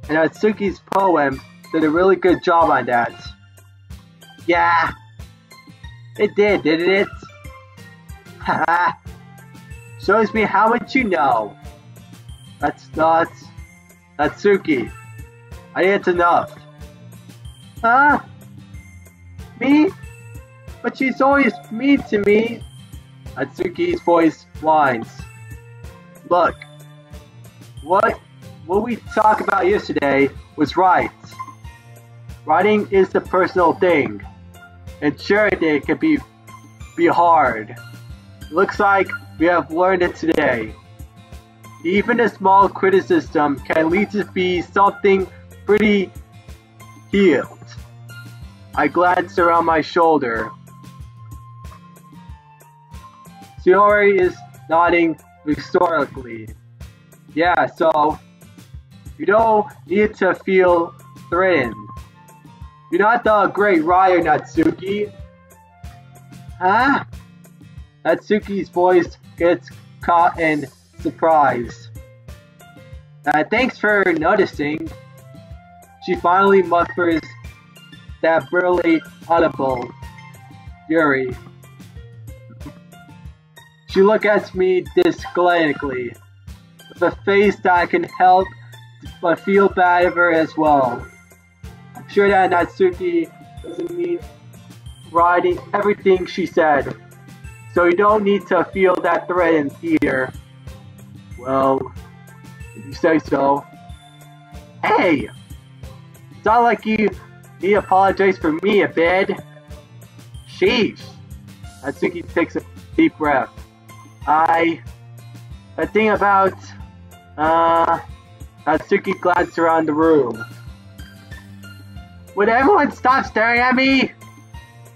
And Natsuki's poem did a really good job on that. Yeah, it did, didn't it? Haha. Shows me how much you know. That's not Natsuki. I think it's enough. Huh? Me? But she's always mean to me. Natsuki's voice whines. Look, what we talked about yesterday was right. Writing is a personal thing, and sharing it can be hard. Looks like we have learned it today. Even a small criticism can lead to be something pretty healed. I glanced around my shoulder. Shiori is nodding rhetorically. Yeah, so you don't need to feel threatened. You're not the great writer, Natsuki. Huh? Natsuki's voice gets caught in surprise. Thanks for noticing. She finally mutters that barely audible Yuri. She looks at me disgustingly, with a face that I can help but feel bad of her as well. I'm sure that Natsuki doesn't mean writing everything she said, so you don't need to feel that threatened either. Well, if you say so. Hey! It's not like you need to apologize for me a bit. Sheesh. Natsuki takes a deep breath. I think about, Natsuki glanced around the room. Would everyone stop staring at me?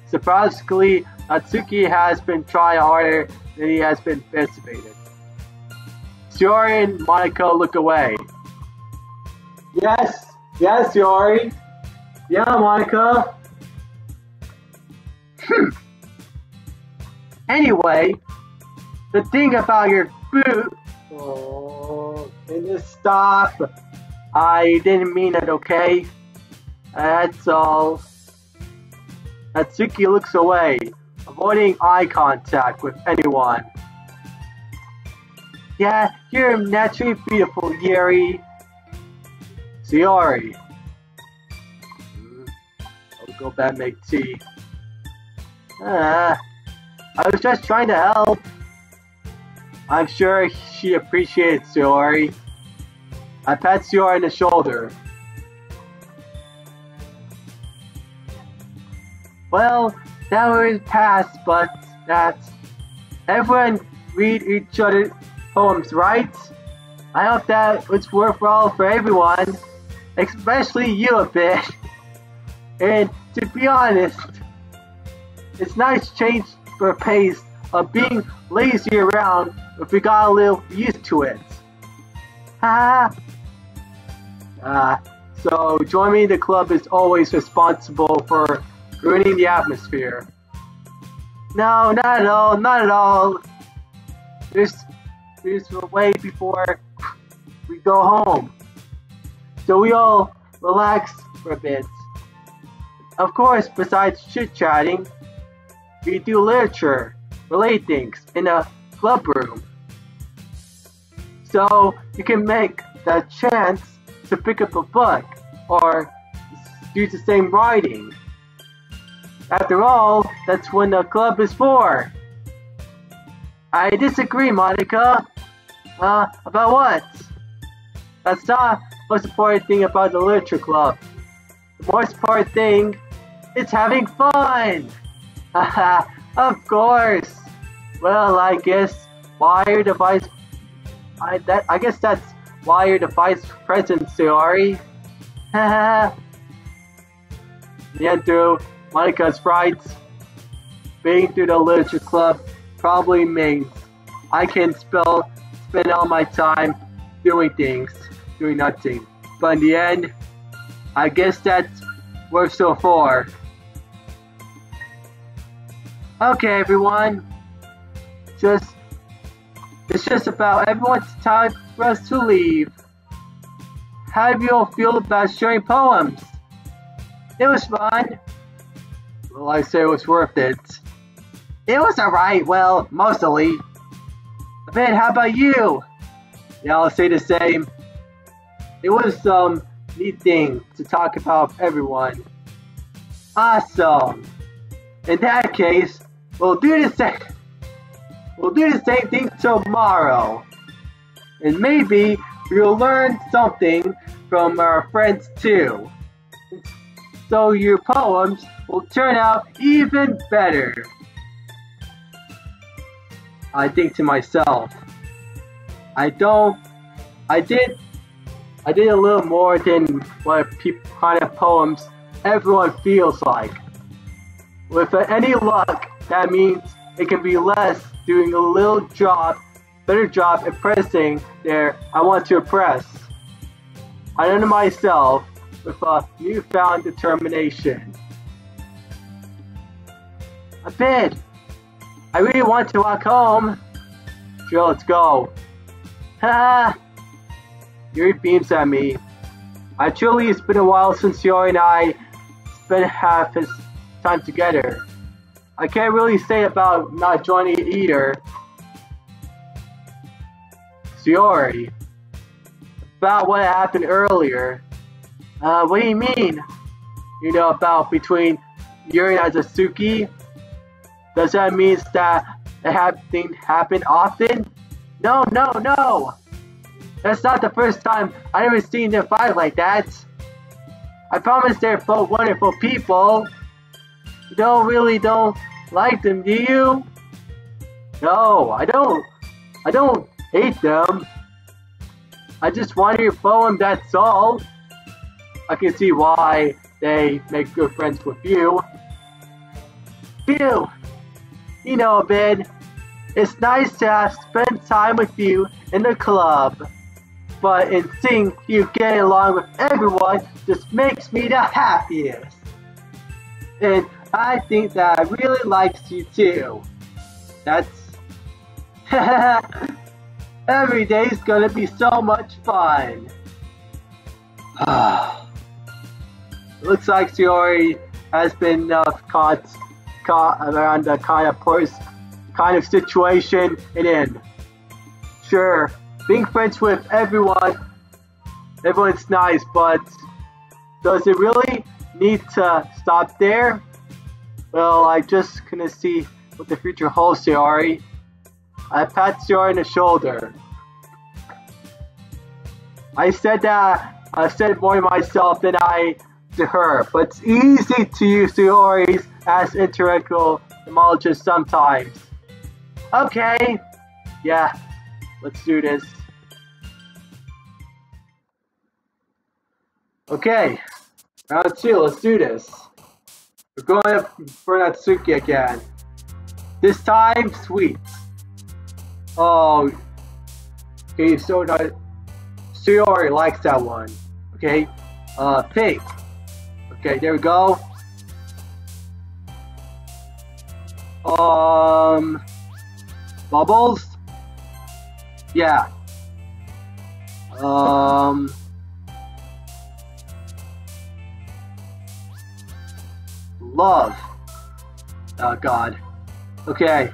Surprisingly, Natsuki has been trying harder than he has been anticipated. Shiori and Monica look away. Yes, Shiori. Yeah, Monica. Anyway, the thing about your boot. Oh, can you stop? I didn't mean it, okay? That's all. Natsuki looks away, avoiding eye contact with anyone. Yeah, you're naturally beautiful, Yuri. Shiori. I'll go back and make tea. I was just trying to help. I'm sure she appreciates Shiori. I pat Shiori on the shoulder. Well, that was past, but that's... Everyone read each other's poems, right? I hope that it's worthwhile for everyone, especially you a bit. And to be honest, it's nice change for pace of being lazy around if we got a little used to it. So joining the club is always responsible for ruining the atmosphere. No, not at all, not at all. There's a way before we go home. So we all relax for a bit. Of course, besides chit-chatting, we do literature, relate things in a club room. So you can make the chance to pick up a book or do the same writing. After all, that's what the club is for. I disagree, Monica. About what? That's not the most important thing about the literature club. The most important thing is having fun! Haha, of course! Well, I guess why you're the vice... I guess that's why you're the vice president, Sayori. Haha. And through Monica's rights, being through the literature club probably means I can spend all my time doing things, doing nothing. But in the end, I guess that's worth so far. Okay, everyone. It's just about everyone's time for us to leave. How do you all feel about sharing poems? It was fun. Well, I say it was worth it. It was alright, well, mostly. Ben, how about you? Yeah, I'll say the same. It was some neat thing to talk about with everyone. Awesome. In that case, we'll do the same thing tomorrow. And maybe we'll learn something from our friends too. So your poems will turn out even better. I think to myself, I did a little more than what kind of poems everyone feels like. With any luck, that means it can be less doing a little better job impressing there I want to impress. I know myself with a newfound determination. A bit. I really want to walk home. Sure, let's go. Haha. Yuri beams at me. Actually, it's been a while since Yuri and I spent half his time together. I can't really say about not joining either. Yuri. About what happened earlier. What do you mean? You know, about between Yuri and Natsuki? Does that mean that things happen often? No. That's not the first time I've ever seen them fight like that. I promise they're both wonderful people. You don't like them, do you? No, I don't hate them. I just want your poem, that's all. I can see why they make good friends with you. Phew! You know, Ben, it's nice to spend time with you in the club. But in seeing you get along with everyone just makes me the happiest. And I think that I really likes you too. That's... Every day's gonna be so much fun. Looks like Sayori has been caught around the kind of situation it in. Sure, being friends with everyone's nice, but does it really need to stop there? Well, I just gonna see what the future holds, Sayori. I pat Sayori on the shoulder. I said more to myself than I to her, but it's easy to use Sayori's as intellectual emologist sometimes. Okay, yeah, let's do this. Okay, round 2, let's do this. We're going up for Natsuki again. This time, sweet. Oh, okay, so Sayori likes that one. Okay, pink. Okay, there we go. Bubbles? Yeah. Love. Oh god. Okay.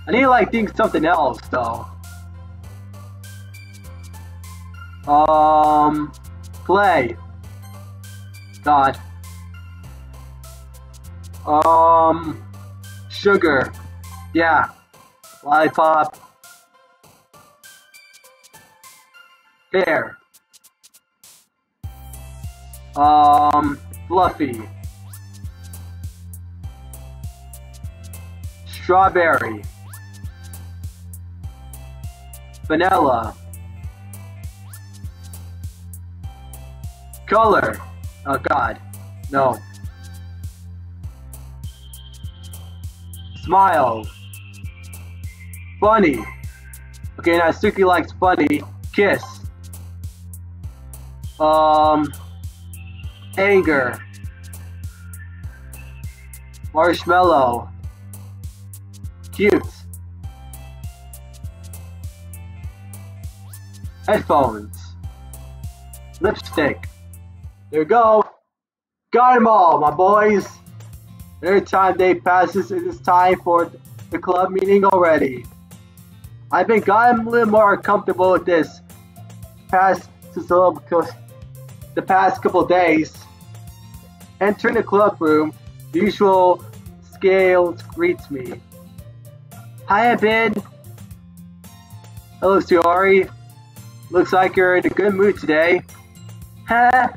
I need to like think something else though. Play. God. Sugar. Yeah. Lollipop. Pear. Fluffy. Strawberry. Vanilla. Color. Oh god. No. Smile. Funny. Okay, Natsuki likes funny. Kiss. Anger. Marshmallow. Cute. Headphones. Lipstick. There we go. Got them all, my boys. Every time day passes, it is time for the club meeting already. I've been gotten a little more comfortable with this the past couple days. Entering the club room, the usual Scales greets me. Hi, Ben. Hello, Sayori. Looks like you're in a good mood today. Ha!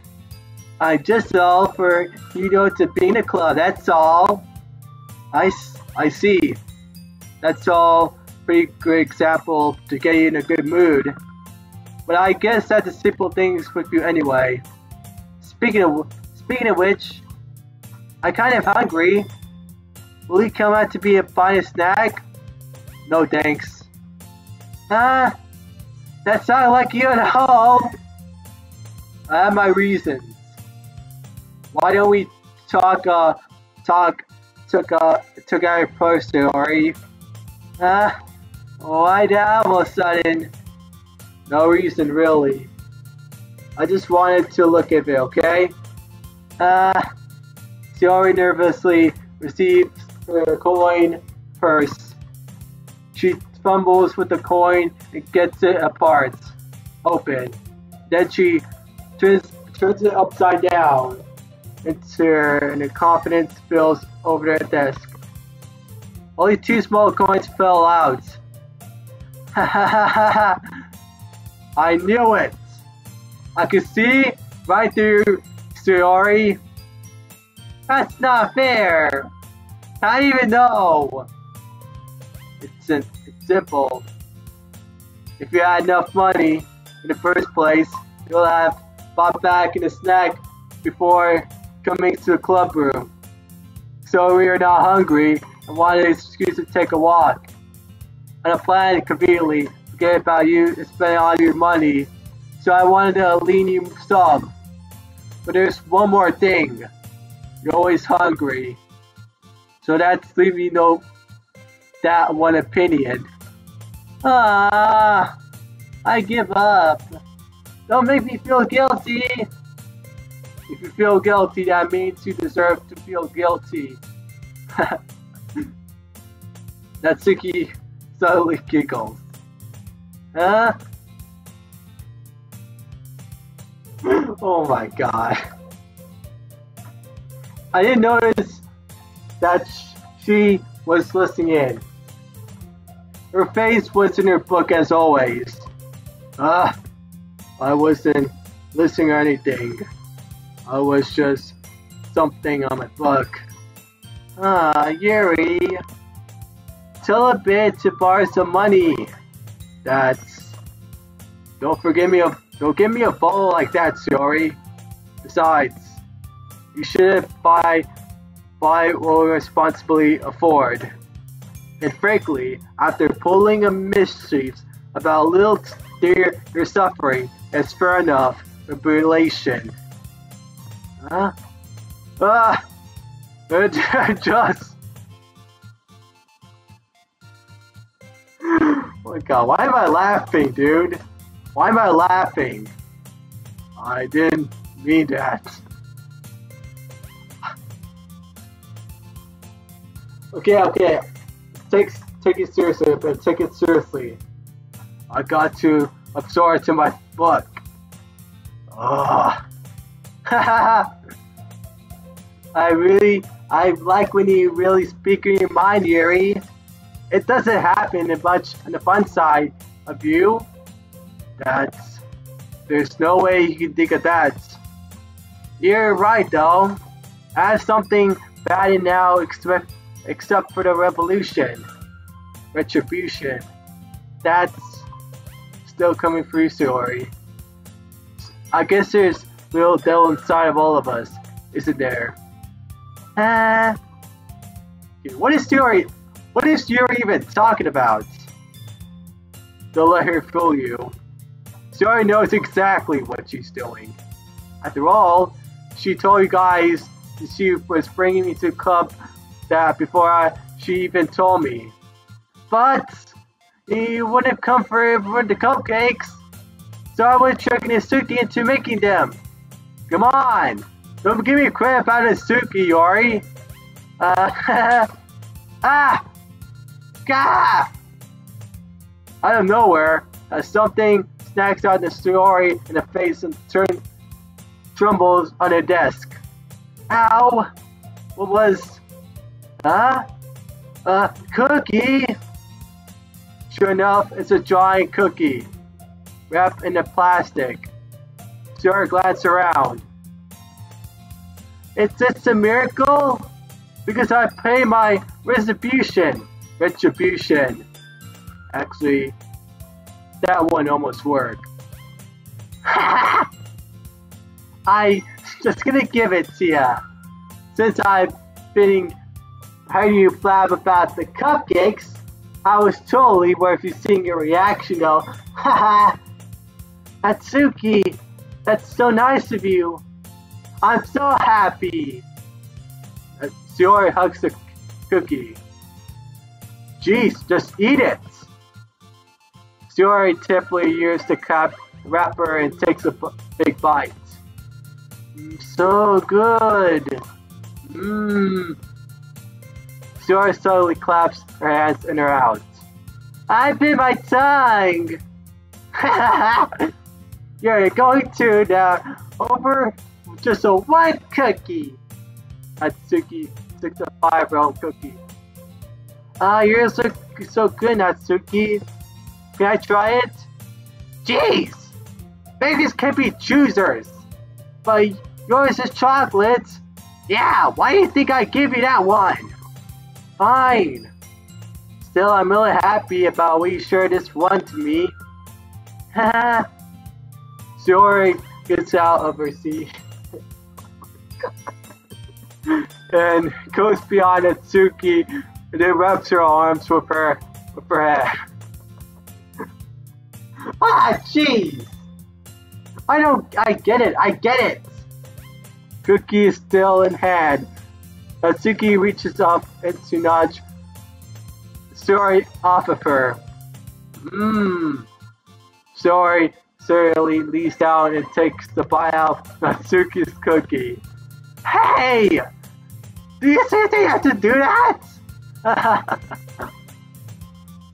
I just all for you to be in a club, that's all. I see. That's all pretty good example to get you in a good mood. But I guess that's the simple things with you anyway. Speaking of which, I'm kind of hungry. Will you come out to be a fine snack? No thanks. That sounds like you at home. I have my reasons. Why don't we took our approach, Sayori? Why now all of a sudden? No reason really. I just wanted to look at it, okay? Sayori nervously receives her coin purse. She fumbles with the coin and gets it apart. Open. Then she turns it upside down. And her confidence spills over their desk. Only 2 small coins fell out. Ha ha ha ha ha! I knew it! I could see right through Sayori. That's not fair! How do you even know? It's simple. If you had enough money in the first place, you'll have bought back in a snack before coming to the club room. So we are not hungry and wanted an excuse to take a walk. And I planned to conveniently forget about you and spend all your money, so I wanted to lean you some. But there's one more thing. You're always hungry. So that's leaving that one opinion. I give up. Don't make me feel guilty. If you feel guilty, that means you deserve to feel guilty. Natsuki subtly giggles. Huh? Oh my god. I didn't notice that she was listening in. Her face was in her book as always. I wasn't listening or anything. I was just something on my book. Yuri. Tell a bit to borrow some money. Don't give me a bowl like that, Sayori. Besides, you should buy what we responsibly afford. And frankly, after pulling a mischief about a little dear you're suffering, it's fair enough for relation. Just. Oh my god, why am I laughing, dude? Why am I laughing? I didn't mean that. Okay. Take it seriously, but take it seriously. I got to absorb it to my book. Ugh. I like when you really speak in your mind, Yuri. It doesn't happen much on the fun side of you. There's no way you can think of that. You're right, though. I have something bad in now except for the retribution. That's still coming through, Sayori. I guess there's little devil inside of all of us, isn't there? What is Yuri even talking about? Don't let her fool you. Yuri knows exactly what she's doing. After all, she told you guys she was bringing me to the club that before she even told me. But he wouldn't have come for the cupcakes, so I was tricking Natsuki into making them. Come on! Don't give me credit about Natsuki, Yori! Gah! Out of nowhere, something snacks out the Sayori in the face and trembles on her desk. Ow! What was... cookie! Sure enough, it's a giant cookie, wrapped in the plastic. Sarah glanced around. Is this a miracle? Because I pay my retribution. Actually, that one almost worked. I just gonna give it to ya. Since I've been hearing you blab about the cupcakes, I was totally worth you seeing your reaction though. Haha! Natsuki, that's so nice of you. I'm so happy. Sayori hugs the cookie. Jeez, just eat it. Sayori typically uses the wrapper and takes a big bite. So good. Sayori slowly claps her hands in her mouth. I bit my tongue. You're going to now over just a one cookie. Natsuki took the 5-year-old cookie. Yours look so good, Natsuki. Can I try it? Jeez! Babies can be choosers. But yours is chocolate. Yeah, why do you think I give you that one? Fine. Still, I'm really happy about what you shared this one to me. Haha. Sayori gets out of her seat and goes beyond Natsuki and then rubs her arms with her head. Jeez! I get it! Cookie is still in hand. Natsuki reaches up and to nudge Sayori off of her. Sayori serially leans down and takes the bite out of Natsuki's cookie. Hey! Do you seriously have to do that?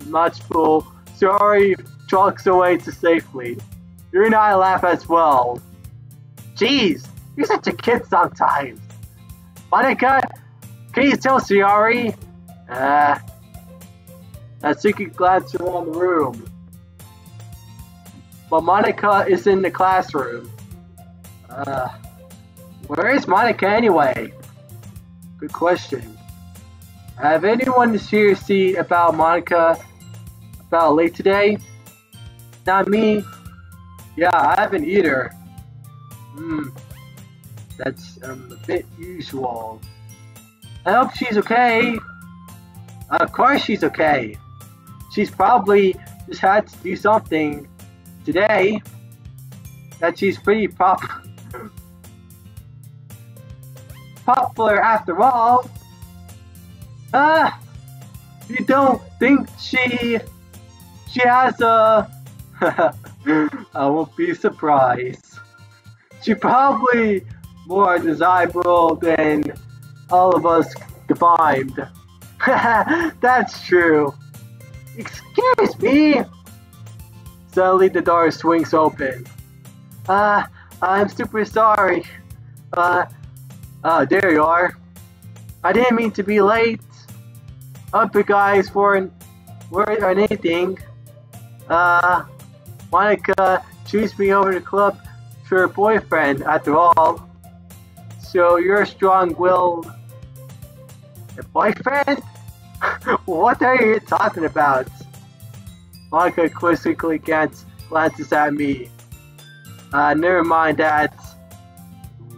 Much fool, Sayori trucks away to safely. Yuri and I laugh as well. Jeez, you're such a kid sometimes. Monica, can you tell Sayori? Natsuki glances around the room. But Monica is in the classroom. Where is Monica anyway? Good question. Have anyone here seen about Monica about late today? Not me. Yeah, I haven't either. That's a bit usual. I hope she's okay. Of course she's okay. She's probably just had to do something today that she's pretty popular after all. You don't think she has a I won't be surprised. She probably more desirable than all of us combined. That's true. Excuse me! Suddenly the door swings open. I'm super sorry. There you are. I didn't mean to be late. Hope you guys weren't worried or anything. Monica choose me over the club for her boyfriend after all. So you're a strong-willed boyfriend? What are you talking about? Monica quizzically glances at me. Never mind that.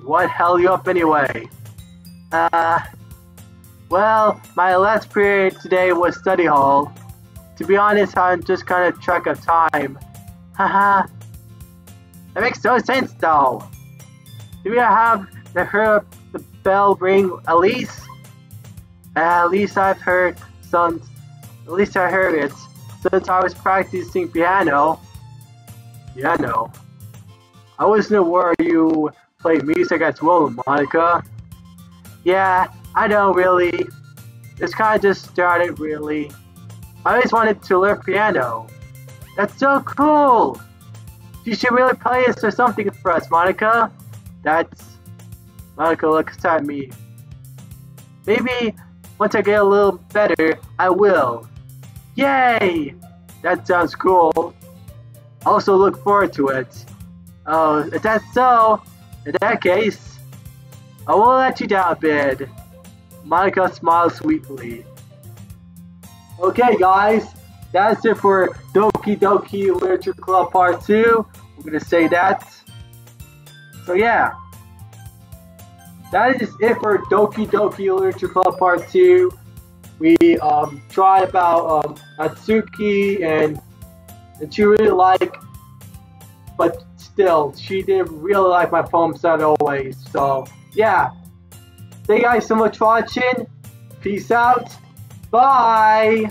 What held you up anyway? Well, my last period today was study hall. To be honest, I'm just kind of track of time. Haha. That makes no sense though. Do we have heard the bell ring at least? At least I've heard some. At least I heard it since I was practicing piano. Piano. I wasn't aware you play music as well, Monica. Yeah, I don't really. It's kind of just started really. I always wanted to learn piano. That's so cool! You should really play this or something for us, Monica. Monica looks at me. Maybe once I get a little better, I will. Yay! That sounds cool. I also look forward to it. Oh, if that's so, in that case, I will let you down a bit. Monica smiles sweetly. Okay guys, that's it for Doki Doki Literature Club Part 2. I'm gonna say that. So yeah. That is it for Doki Doki Literature Club Part 2. We tried about Natsuki and she really liked, but still, she didn't really like my poem set always. So yeah. Thank you guys so much for watching. Peace out. Bye.